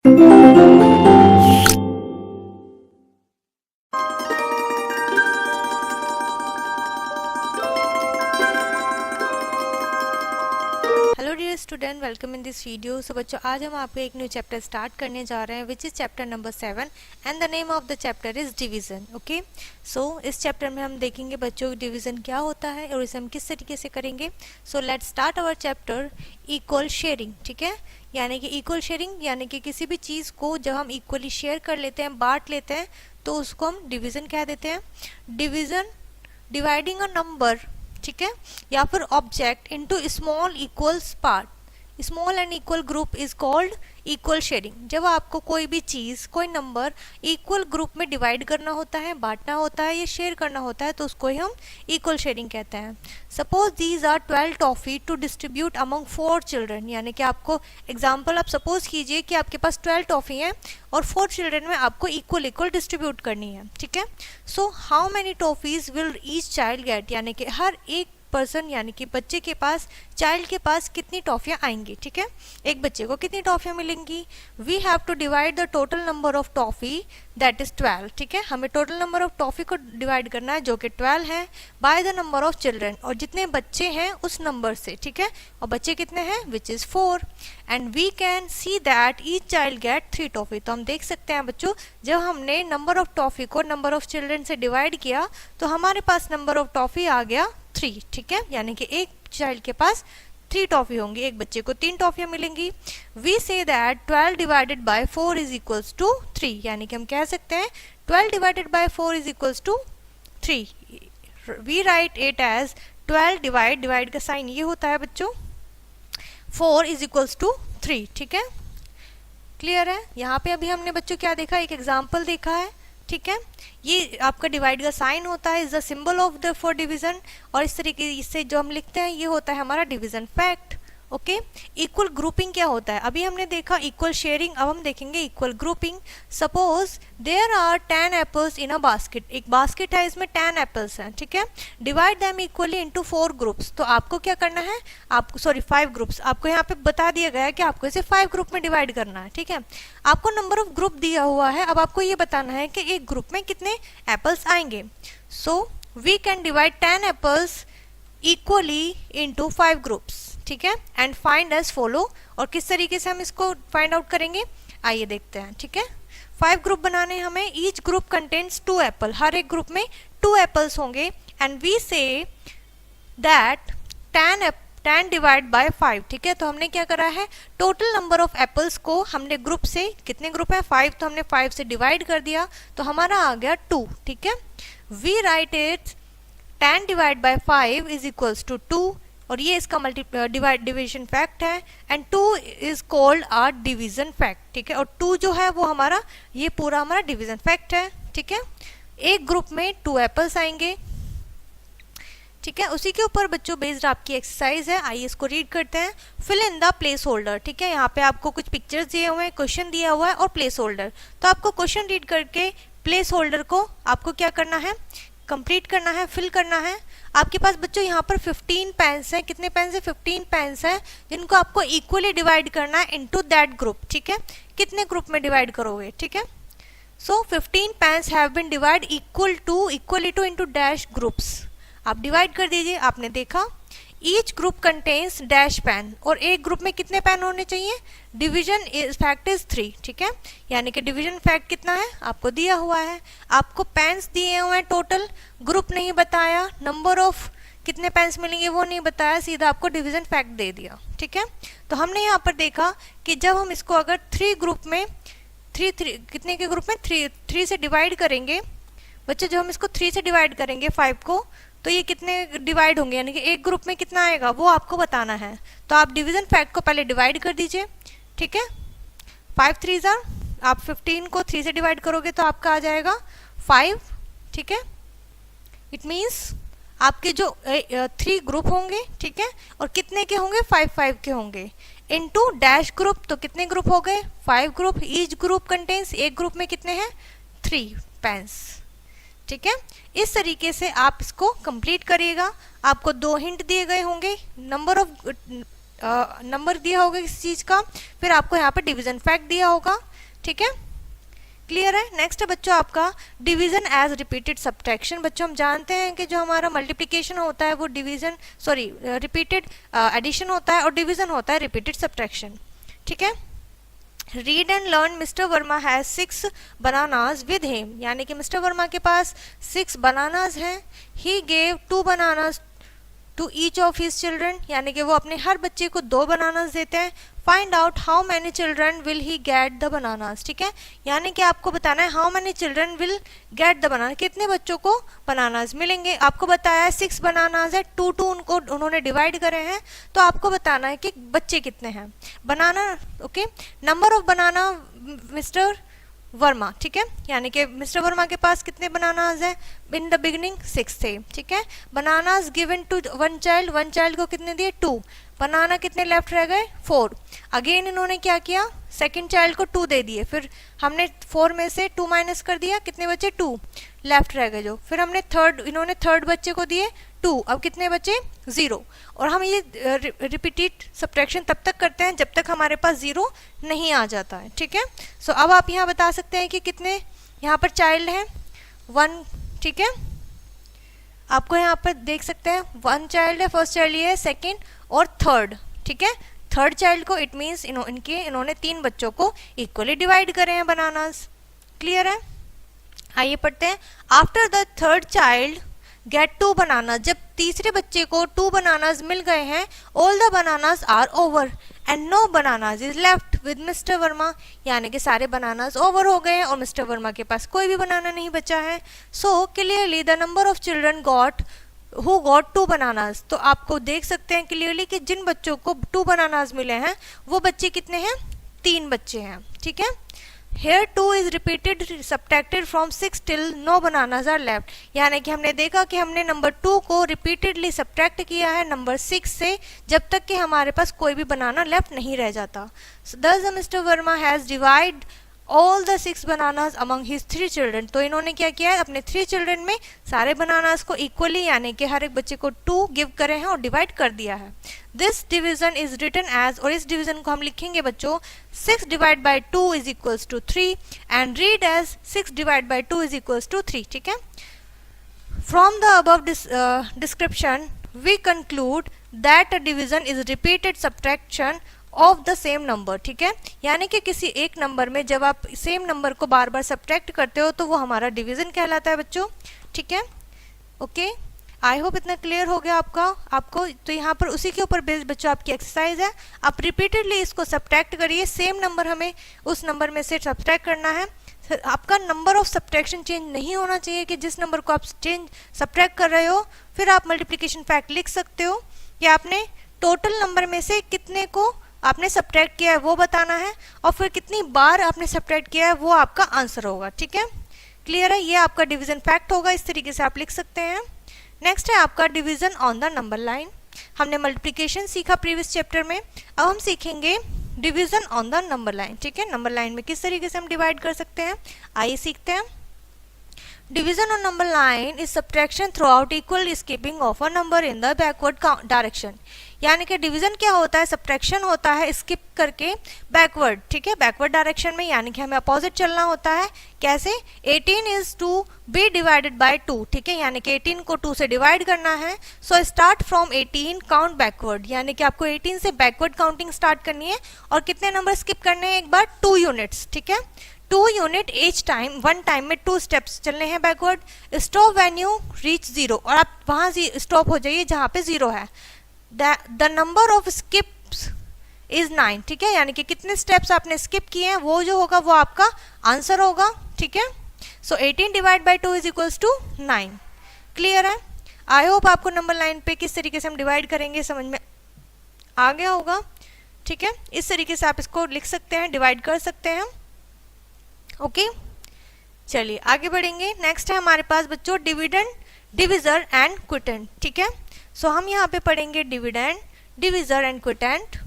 Hello dear student, welcome in this video. So बच्चों, आज हम आपको एक न्यू चैप्टर स्टार्ट करने जा रहे हैं which is chapter number 7 and the name of the chapter is division. Okay, so इस चैप्टर में हम देखेंगे बच्चों डिवीज़न क्या होता है और इसे हम किस तरीके से करेंगे। So let's start our chapter equal sharing. ठीक है, यानी कि इक्वल शेयरिंग यानी कि किसी भी चीज़ को जब हम इक्वली शेयर कर लेते हैं, बांट लेते हैं, तो उसको हम डिवीज़न कह देते हैं। डिवीज़न डिवाइडिंग अ नंबर, ठीक है, या फिर object into small equals part, small and equal group is called equal sharing. जब आपको कोई भी चीज़, कोई नंबर इक्वल ग्रुप में डिवाइड करना होता है, बांटना होता है या शेयर करना होता है, तो उसको ही हम इक्वल शेयरिंग कहते हैं। Suppose these are 12 toffee to distribute among 4 children, यानी कि आपको एग्जाम्पल आप सपोज कीजिए कि आपके पास 12 टॉफ़ी हैं और 4 चिल्ड्रन में आपको इक्वल इक्वल डिस्ट्रीब्यूट करनी है। ठीक है, so how many toffees will each child gate, यानी कि हर एक पर्सन यानी कि बच्चे के पास, चाइल्ड के पास कितनी टॉफियां आएंगी। ठीक है, एक बच्चे को कितनी टॉफियां मिलेंगी। We have to divide the total number of toffee that is 12। ठीक है, हमें टोटल नंबर ऑफ टॉफी को डिवाइड करना है जो कि 12 है, by the number of children, और जितने बच्चे हैं उस नंबर से। ठीक है, और बच्चे कितने हैं, which is 4, and we can see that each child get 3 toffee. तो हम देख सकते हैं बच्चों, जब हमने नंबर ऑफ टॉफी को नंबर ऑफ चिल्ड्रन से डिवाइड किया तो हमारे पास नंबर ऑफ टॉफी आ गया 3। ठीक है, यानी कि एक चाइल्ड के पास 3 टॉफी होंगी, एक बच्चे को 3 टॉफियां मिलेंगी। We say that 12 divided by 4 is equals to 3, यानी कि हम कह सकते हैं 12 divided by 4 is equals to 3। We write it as 12 divide का साइन ये होता है बच्चों 4 इज इक्वल्स टू 3। ठीक है, क्लियर है। यहाँ पे अभी हमने बच्चों क्या देखा, एक एग्जाम्पल देखा है। ठीक है, ये आपका डिवाइड का साइन होता है, is the symbol of the for division, और इस तरीके से जो हम लिखते हैं ये होता है हमारा division fact. Okay, equal grouping क्या होता है, अभी हमने देखा इक्वल शेयरिंग, अब हम देखेंगे equal grouping. Suppose there are 10 apples in a basket, एक बास्केट है, इसमें 10 एप्पल्स हैं। ठीक है, divide them equally into 4 groups. तो आपको क्या करना है, आपको 5 ग्रुप्स, आपको यहाँ पे बता दिया गया है कि आपको इसे 5 ग्रुप में डिवाइड करना है। ठीक है, आपको नंबर ऑफ ग्रुप दिया हुआ है, अब आपको ये बताना है कि एक ग्रुप में कितने एप्पल्स आएंगे। So we can divide 10 apples equally into 5 groups. ठीक है, एंड फाइंड एज फॉलो, और किस तरीके से हम इसको फाइंड आउट करेंगे आइए देखते हैं। ठीक है, 5 ग्रुप बनाने हमें, ईच ग्रुप कंटेन्स 2 एप्पल, हर एक ग्रुप में 2 एप्पल्स होंगे, and we say that 10 divide by 5। ठीक है, तो हमने क्या करा है, टोटल नंबर ऑफ एप्पल्स को हमने ग्रुप से, कितने ग्रुप है 5, तो हमने 5 से डिवाइड कर दिया, तो हमारा आ गया 2। ठीक है, we write it 10 divide by 5 is equals to 2, और ये इसका डिवीजन फैक्ट है, and 2 is called our division fact. ठीक है, और 2 जो है वो हमारा, ये पूरा हमारा डिवीजन फैक्ट है। ठीक है, एक ग्रुप में 2 एप्पल्स आएंगे। ठीक है, उसी के ऊपर बच्चों बेस्ड आपकी एक्सरसाइज है, आइए इसको रीड करते हैं। Fill in the placeholder. ठीक है, यहाँ पे आपको कुछ पिक्चर्स दिए हुए हैं, क्वेश्चन दिया हुआ है और प्लेस होल्डर। तो आपको क्वेश्चन रीड करके प्लेस होल्डर को आपको क्या करना है, कंप्लीट करना है, फिल करना है। आपके पास बच्चों यहाँ पर 15 पेन्स हैं, कितने पेन्स है, 15 पेन्स हैं, जिनको आपको इक्वली डिवाइड करना है इनटू दैट ग्रुप। ठीक है, कितने ग्रुप में डिवाइड करोगे। ठीक है, so 15 pens have been divide equally to into dash groups. आप डिवाइड कर दीजिए, आपने देखा each group contains dash pen, और एक ग्रुप में कितने पेन होने चाहिए, डिवीजन फैक्ट इज 3। ठीक है, यानी कि डिवीजन फैक्ट कितना है आपको दिया हुआ है, आपको पेन्स दिए हुए हैं टोटल, ग्रुप नहीं बताया, नंबर ऑफ कितने पेन्स मिलेंगे वो नहीं बताया, सीधा आपको डिवीजन फैक्ट दे दिया। ठीक है, तो हमने यहाँ पर देखा कि जब हम इसको अगर 3 ग्रुप में, 3 कितने के ग्रुप में 3 से डिवाइड करेंगे बच्चे, जब हम इसको 3 से डिवाइड करेंगे 5 को, तो ये कितने डिवाइड होंगे, यानी कि एक ग्रुप में कितना आएगा वो आपको बताना है। तो आप डिवीजन फैक्ट को पहले डिवाइड कर दीजिए। ठीक है, 5 3 आप 15 को 3 से डिवाइड करोगे तो आपका आ जाएगा 5। ठीक है, इट मीन्स आपके जो 3 ग्रुप होंगे, ठीक है, और कितने के होंगे, 5 के होंगे, इनटू डैश ग्रुप, तो कितने ग्रुप हो गए, 5 ग्रुप। ईच ग्रुप कंटेन्स, एक ग्रुप में कितने हैं, 3 पेन्स। ठीक है, इस तरीके से आप इसको कंप्लीट करिएगा। आपको 2 हिंट दिए गए होंगे, नंबर दिया होगा किसी चीज का, फिर आपको यहाँ पर डिवीजन फैक्ट दिया होगा, ठीक है, क्लियर है। नेक्स्ट है बच्चों आपका डिवीजन एज रिपीटेड सब्ट्रैक्शन। बच्चों हम जानते हैं कि जो हमारा मल्टीप्लिकेशन होता है वो डिवीजन रिपीटेड एडिशन होता है और डिवीजन होता है रिपीटेड सब्ट्रैक्शन, ठीक है। Read and learn mister Verma has 6 bananas with him, यानी कि मिस्टर वर्मा के पास 6 बनानाज हैं। He gave 2 bananas to each of his children, यानी कि वो अपने हर बच्चे को 2 बनानाज देते हैं। Find out how many children will he get the bananas, ठीक है, यानी कि आपको बताना है how many children will get the banana, कितने बच्चों को बनानाज मिलेंगे। आपको बताया है 6 बनानाज है, 2 उनको उन्होंने डिवाइड करे हैं, तो आपको बताना है कि बच्चे कितने हैं। Banana, okay, number of banana mister Verma, ठीक है, यानी कि मिस्टर वर्मा के पास कितने बनानाज हैं इन द बिगिनिंग 6 थे, ठीक है। बनानाज गिवन टू 1 चाइल्ड को कितने दिए 2, बनाना कितने लेफ्ट रह गए 4। अगेन इन्होंने क्या किया, सेकंड चाइल्ड को 2 दे दिए, फिर हमने 4 में से 2 माइनस कर दिया, कितने बचे 2 लेफ्ट रह गए जो। फिर हमने इन्होंने थर्ड बच्चे को दिए 2, अब कितने बचे 0। और हम ये रिपीटेड सब्ट्रैक्शन तब तक करते हैं जब तक हमारे पास 0 नहीं आ जाता है, ठीक है। सो अब आप यहाँ बता सकते हैं कि कितने यहाँ पर चाइल्ड हैं 1, ठीक है, आपको यहाँ पर देख सकते हैं 1 चाइल्ड है, फर्स्ट चाइल्ड ये है, सेकेंड और थर्ड, ठीक है। थर्ड चाइल्ड को इट मीन्स इन्होंने 3 बच्चों को इक्वली डिवाइड करे हैं बनानास, क्लियर है। आइए पढ़ते हैं। After the third child get 2 banana, जब तीसरे बच्चे को 2 बनानास मिल गए हैं, all the bananas are over and no bananas is left with mister Verma, यानी कि सारे बनानास ओवर हो गए हैं और मिस्टर वर्मा के पास कोई भी बनाना नहीं बचा है। So clearly the number of children who got 2 bananas, तो आपको देख सकते हैं क्लियरली कि जिन बच्चों को 2 बनानास मिले हैं वो बच्चे कितने हैं, 3 बच्चे हैं, ठीक है। Here 2 is repeated subtracted from 6 till no bananas are left, यानी कि हमने देखा कि हमने नंबर 2 को रिपीटेडली सब्ट्रैक्ट किया है नंबर 6 से जब तक कि हमारे पास कोई भी बनाना लेफ्ट नहीं रह जाता। Thus Mr. Verma has divided all the 6 bananas among his 3 children, तो इन्होंने क्या किया है, अपने 3 चिल्ड्रन में सारे बनानास को इक्वली यानी कि हर एक बच्चे को 2 गिव करे हैं और डिवाइड कर दिया है। This division is written as, और इस डिवीजन को हम लिखेंगे बच्चों 6 divide by 2 is equals to 3 and read as 6 divide by 2 is equals to 3, ठीक है। From the above description we conclude that a division is repeated subtraction of the same number, ठीक है, यानी कि किसी एक नंबर में जब आप सेम नंबर को बार बार सब्ट्रैक्ट करते हो तो वो हमारा डिवीजन कहलाता है बच्चों, ठीक है। ओके, आई होप इतना क्लियर हो गया आपको। तो यहाँ पर उसी के ऊपर बेस्ड बच्चों आपकी एक्सरसाइज है, आप रिपीटेडली इसको सब्ट्रैक्ट करिए, सेम नंबर हमें उस नंबर में से सब्ट्रैक्ट करना है। आपका नंबर ऑफ सब्ट्रैक्शन चेंज नहीं होना चाहिए कि जिस नंबर को आप सब्ट्रैक्ट कर रहे हो फिर आप मल्टीप्लिकेशन फैक्ट लिख सकते हो कि आपने टोटल नंबर में से कितने को आपने सब्ट्रैक्ट किया है वो बताना है और फिर कितनी बार आपने सब्ट्रैक्ट किया है वो आपका आंसर होगा, ठीक है, क्लियर है। ये आपका डिवीजन फैक्ट होगा, इस तरीके से आप लिख सकते हैं। नेक्स्ट है आपका division on the number line. हमने मल्टीप्लिकेशन सीखा प्रीवियस चैप्टर में, अब हम सीखेंगे division on the number line, ठीक है। नंबर लाइन में किस तरीके से हम डिवाइड कर सकते हैं, आइए सीखते हैं। Division on number line is subtraction throughout equal skipping of a number in the backward direction, यानी कि डिवीजन क्या होता है, सब्ट्रैक्शन होता है स्किप करके बैकवर्ड, ठीक है, बैकवर्ड डायरेक्शन में, यानी कि हमें अपोजिट चलना होता है। कैसे, 18 is to be divided by 2, ठीक है, यानी कि 18 को 2 से डिवाइड करना है। So start from 18 count backward, यानी कि आपको 18 से बैकवर्ड काउंटिंग स्टार्ट करनी है और कितने नंबर स्किप करने हैं, एक बार 2 यूनिट्स, ठीक है, 2 यूनिट each टाइम, 1 टाइम में 2 स्टेप्स चलने हैं backward. Stop when you reach 0, और आप वहां स्टॉप हो जाइए जहां पे 0 है। The number of skips is 9, ठीक है, यानी कि कितने स्टेप्स आपने स्किप किए हैं वो जो होगा वो आपका आंसर होगा, ठीक है। So 18 divide by 2 is equals to 9, clear है। आई होप आपको नंबर लाइन पे किस तरीके से हम डिवाइड करेंगे समझ में आ गया होगा, ठीक है। इस तरीके से आप इसको लिख सकते हैं, डिवाइड कर सकते हैं। ओके, चलिए आगे बढ़ेंगे। नेक्स्ट है हमारे पास बच्चों डिविडेंड, डिविजर एंड क्विटेंट, ठीक है। सो हम यहाँ पे पढ़ेंगे dividend, divisor and quotient.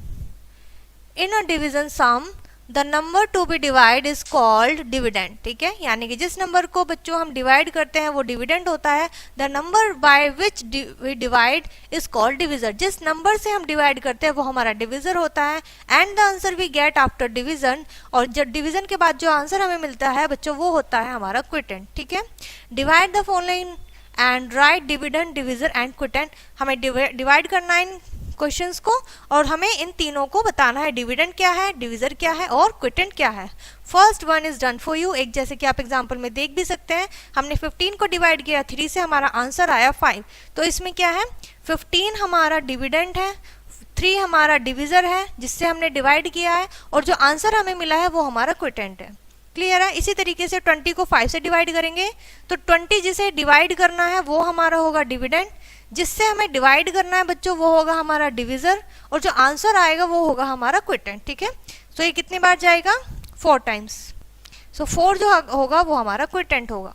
In a division sum the number to be divide is called dividend, ठीक है, यानी कि जिस नंबर को बच्चों हम डिवाइड करते हैं वो डिविडेंड होता है। The number by which we divide is called divisor, जिस नंबर से हम डिवाइड करते हैं वो हमारा डिविजर होता है। And the answer we get after division, और जब डिवीजन के बाद जो आंसर हमें मिलता है बच्चों वो होता है हमारा क्विटेंट, ठीक है। Divide the following and write dividend, divisor and quotient, हमें डिवाइड करना है इन क्वेश्चंस को और हमें इन तीनों को बताना है, डिविडेंड क्या है, डिविजर क्या है और क्विटेंट क्या है। First one is done for you, एक जैसे कि आप एग्जांपल में देख भी सकते हैं, हमने 15 को डिवाइड किया 3 से, हमारा आंसर आया 5। तो इसमें क्या है, 15 हमारा डिविडेंड है, 3 हमारा डिविजर है जिससे हमने डिवाइड किया है, और जो आंसर हमें मिला है वो हमारा क्विटेंट है। क्लियर है। इसी तरीके से 20 को 5 से डिवाइड करेंगे तो 20 जिसे डिवाइड करना है वो हमारा होगा डिविडेंड, जिससे हमें डिवाइड करना है बच्चों वो होगा हमारा डिविजर, और जो आंसर आएगा वो होगा हमारा क्विटेंट, ठीक है। सो ये कितनी बार जाएगा, 4 टाइम्स। सो 4 जो होगा वो हमारा क्विटेंट होगा।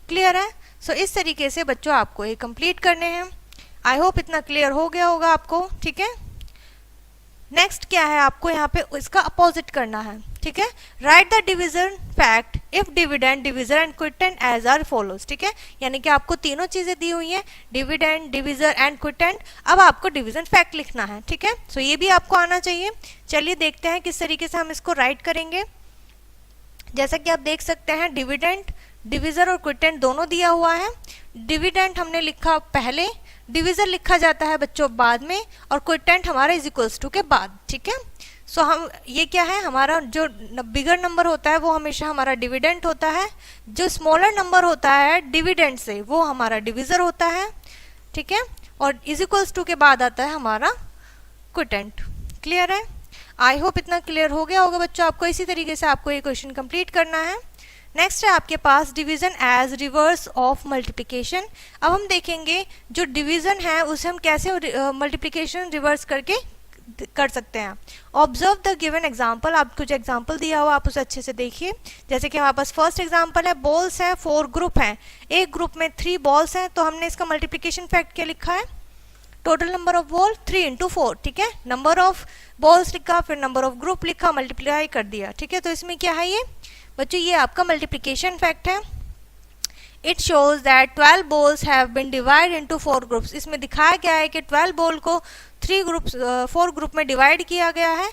क्लियर है। सो इस तरीके से बच्चों आपको ये कंप्लीट करने हैं। आई होप इतना क्लियर हो गया होगा आपको, ठीक है। नेक्स्ट क्या है, आपको यहाँ पे इसका अपोजिट करना है, ठीक है। Write the division fact if dividend, divisor and quotient as are follows, ठीक है। यानी कि आपको तीनों चीजें दी हुई हैं, डिविडेंड, डिविजर एंड क्विटेंट। अब आपको डिवीजन फैक्ट लिखना है, ठीक है। सो ये भी आपको आना चाहिए। चलिए देखते हैं किस तरीके से हम इसको राइट करेंगे। जैसा कि आप देख सकते हैं, डिविडेंड, डिविजर और क्विटेंट दोनों दिया हुआ है। डिविडेंड हमने लिखा पहले, डिविजर लिखा जाता है बच्चों बाद में, और क्विटेंट हमारा इज इक्वल्स टू के बाद, ठीक है। सो हम ये क्या है, हमारा जो बिगर नंबर होता है वो हमेशा हमारा डिविडेंड होता है, जो स्मॉलर नंबर होता है डिविडेंड से वो हमारा डिविजर होता है, ठीक है, और इज इक्वल्स टू के बाद आता है हमारा क्विटेंट। क्लियर है। आई होप इतना क्लियर हो गया होगा बच्चों आपको। इसी तरीके से आपको ये क्वेश्चन कंप्लीट करना है। नेक्स्ट है आपके पास division as reverse of multiplication. अब हम देखेंगे जो डिवीजन है उसे हम कैसे मल्टीप्लिकेशन रिवर्स करके कर सकते हैं। ऑब्जर्व द गिवन एग्जाम्पल, आपको जो एग्जाम्पल दिया हुआ आप उसे अच्छे से देखिए। जैसे कि हमारे पास फर्स्ट एग्जाम्पल है, बॉल्स है, 4 ग्रुप हैं, एक ग्रुप में 3 बॉल्स हैं, तो हमने इसका मल्टीप्लिकेशन फैक्ट क्या लिखा है, total number of ball 3 into 4, ठीक है। नंबर ऑफ बॉल्स लिखा, फिर नंबर ऑफ ग्रुप लिखा, मल्टीप्लाई कर दिया, ठीक है। तो इसमें क्या है ये बच्चों, ये आपका मल्टीप्लिकेशन फैक्ट है। It shows that 12 balls have been divide into 4 groups. इसमें दिखाया गया है कि 12 बॉल को 4 ग्रुप में डिवाइड किया गया है।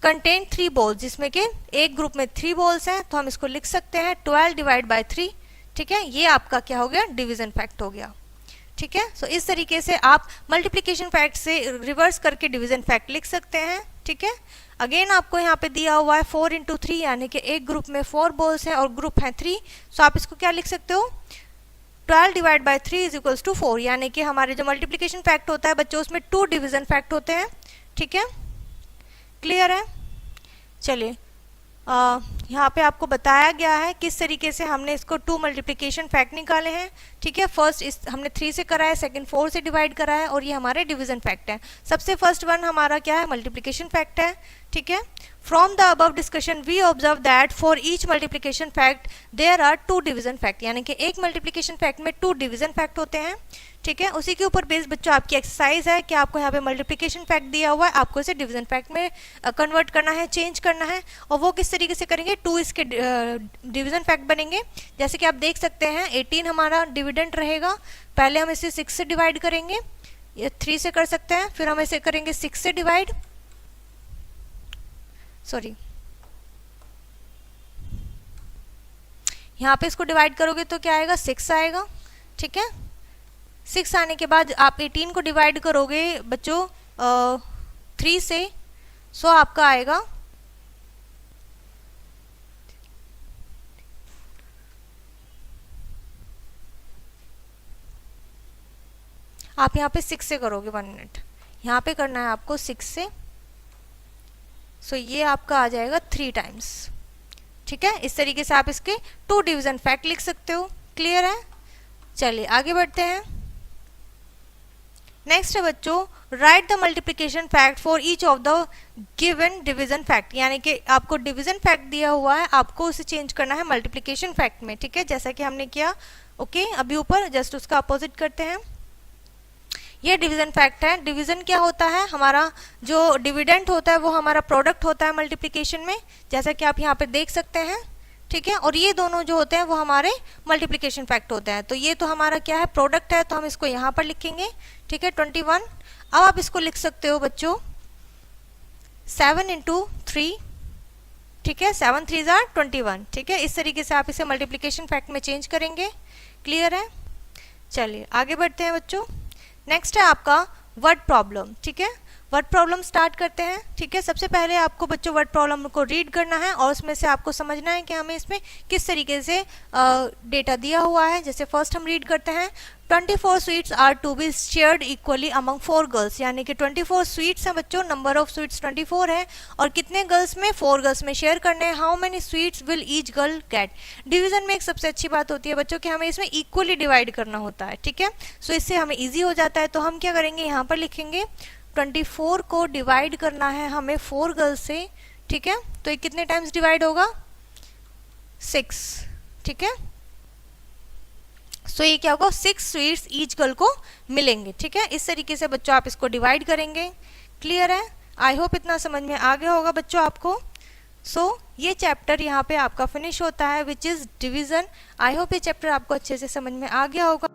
कंटेन 3 बॉल्स, जिसमें कि एक ग्रुप में 3 बॉल्स हैं, तो हम इसको लिख सकते हैं 12 डिवाइड बाय 3, ठीक है। ये आपका क्या हो गया, डिवीजन फैक्ट हो गया, ठीक है। सो इस तरीके से आप मल्टीप्लिकेशन फैक्ट से रिवर्स करके डिवीजन फैक्ट लिख सकते हैं, ठीक है। अगेन आपको यहाँ पे दिया हुआ है 4 इंटू 3, यानी कि एक ग्रुप में 4 बॉल्स हैं और ग्रुप हैं 3। सो आप इसको क्या लिख सकते हो, 12 divide by 3 is equals to 4, यानी कि हमारे जो मल्टीप्लिकेशन फैक्ट होता है बच्चों उसमें 2 डिवीजन फैक्ट होते हैं, ठीक है। क्लियर है। चलिए यहाँ पे आपको बताया गया है किस तरीके से हमने इसको 2 मल्टीप्लिकेशन फैक्ट निकाले हैं, ठीक है। फर्स्ट हमने 3 से करा है, सेकंड 4 से डिवाइड करा है, और ये हमारे डिवीजन फैक्ट है। सबसे फर्स्ट वन हमारा क्या है, मल्टीप्लिकेशन फैक्ट है, ठीक है। From the above discussion we observe that for each multiplication fact there are 2 division fact, यानी कि एक मल्टीप्लिकेशन फैक्ट में 2 डिवीजन फैक्ट होते हैं, ठीक है। उसी के ऊपर बेस बच्चों आपकी एक्सरसाइज है कि आपको यहाँ पे मल्टीप्लिकेशन फैक्ट दिया हुआ है, आपको इसे डिवीजन फैक्ट में कन्वर्ट करना है, चेंज करना है, और वो किस तरीके से करेंगे, 2 इसके डिवीजन फैक्ट बनेंगे। जैसे कि आप देख सकते हैं 18 हमारा डिविडेंड रहेगा, पहले हम इसे 6 से डिवाइड करेंगे, ये 3 से कर सकते हैं, फिर हम इसे करेंगे 6 से डिवाइड, सॉरी यहाँ पे इसको डिवाइड करोगे तो क्या आएगा, 6 आएगा, ठीक है। 6 आने के बाद आप 18 को डिवाइड करोगे बच्चों 3 से, सो आपका आएगा आप यहाँ पे 6 से करोगे, 1 मिनट, यहाँ पे करना है आपको 6 से, सो ये आपका आ जाएगा 3 टाइम्स, ठीक है। इस तरीके से आप इसके 2 डिवीजन फैक्ट लिख सकते हो। क्लियर है। चलिए आगे बढ़ते हैं। नेक्स्ट है बच्चों, right the multiplication fact for each of the given division fact, यानी कि आपको डिवीजन फैक्ट दिया हुआ है, आपको उसे चेंज करना है मल्टीप्लिकेशन फैक्ट में, ठीक है, जैसा कि हमने किया। ओके, अभी ऊपर जस्ट उसका अपोजिट करते हैं। ये डिवीजन फैक्ट है। डिवीजन क्या होता है, हमारा जो डिविडेंड होता है वो हमारा प्रोडक्ट होता है मल्टीप्लिकेशन में, जैसा कि आप यहाँ पे देख सकते हैं, ठीक है। और ये दोनों जो होते हैं वो हमारे मल्टीप्लिकेशन फैक्ट होते हैं। तो ये तो हमारा क्या है, प्रोडक्ट है, तो हम इसको यहाँ पर लिखेंगे, ठीक है, 21। अब आप इसको लिख सकते हो बच्चों 7 इंटू 3, ठीक है, 7 3 जार 21, ठीक है। इस तरीके से आप इसे मल्टीप्लिकेशन फैक्ट में चेंज करेंगे। क्लियर है? चलिए आगे बढ़ते हैं बच्चों। नेक्स्ट है आपका वर्ड प्रॉब्लम, ठीक है। वर्ड प्रॉब्लम स्टार्ट करते हैं, ठीक है। सबसे पहले आपको बच्चों वर्ड प्रॉब्लम को रीड करना है और उसमें से आपको समझना है कि हमें इसमें किस तरीके से डेटा दिया हुआ है। जैसे फर्स्ट हम रीड करते हैं, 24 sweets are to be shared equally among 4 girls, यानी कि 24 स्वीट्स हैं बच्चों, नंबर ऑफ स्वीट्स 24 है और कितने गर्ल्स में, 4 गर्ल्स में शेयर करने हैं। How many sweets will each girl get. Division में एक सबसे अच्छी बात होती है बच्चों कि हमें इसमें इक्वली डिवाइड करना होता है, ठीक है। सो इससे हमें ईजी हो जाता है। तो हम क्या करेंगे, यहाँ पर लिखेंगे 24 को डिवाइड करना है हमें 4 गर्ल्स से, ठीक है। तो ये कितने टाइम्स डिवाइड होगा, 6, ठीक है। सो ये क्या होगा, 6 स्वीट्स ईच गर्ल को मिलेंगे, ठीक है। इस तरीके से बच्चों आप इसको डिवाइड करेंगे। क्लियर है? आई होप इतना समझ में आ गया होगा बच्चों आपको। सो ये चैप्टर यहाँ पे आपका फिनिश होता है which is division. I hope ये चैप्टर आपको अच्छे से समझ में आ गया होगा।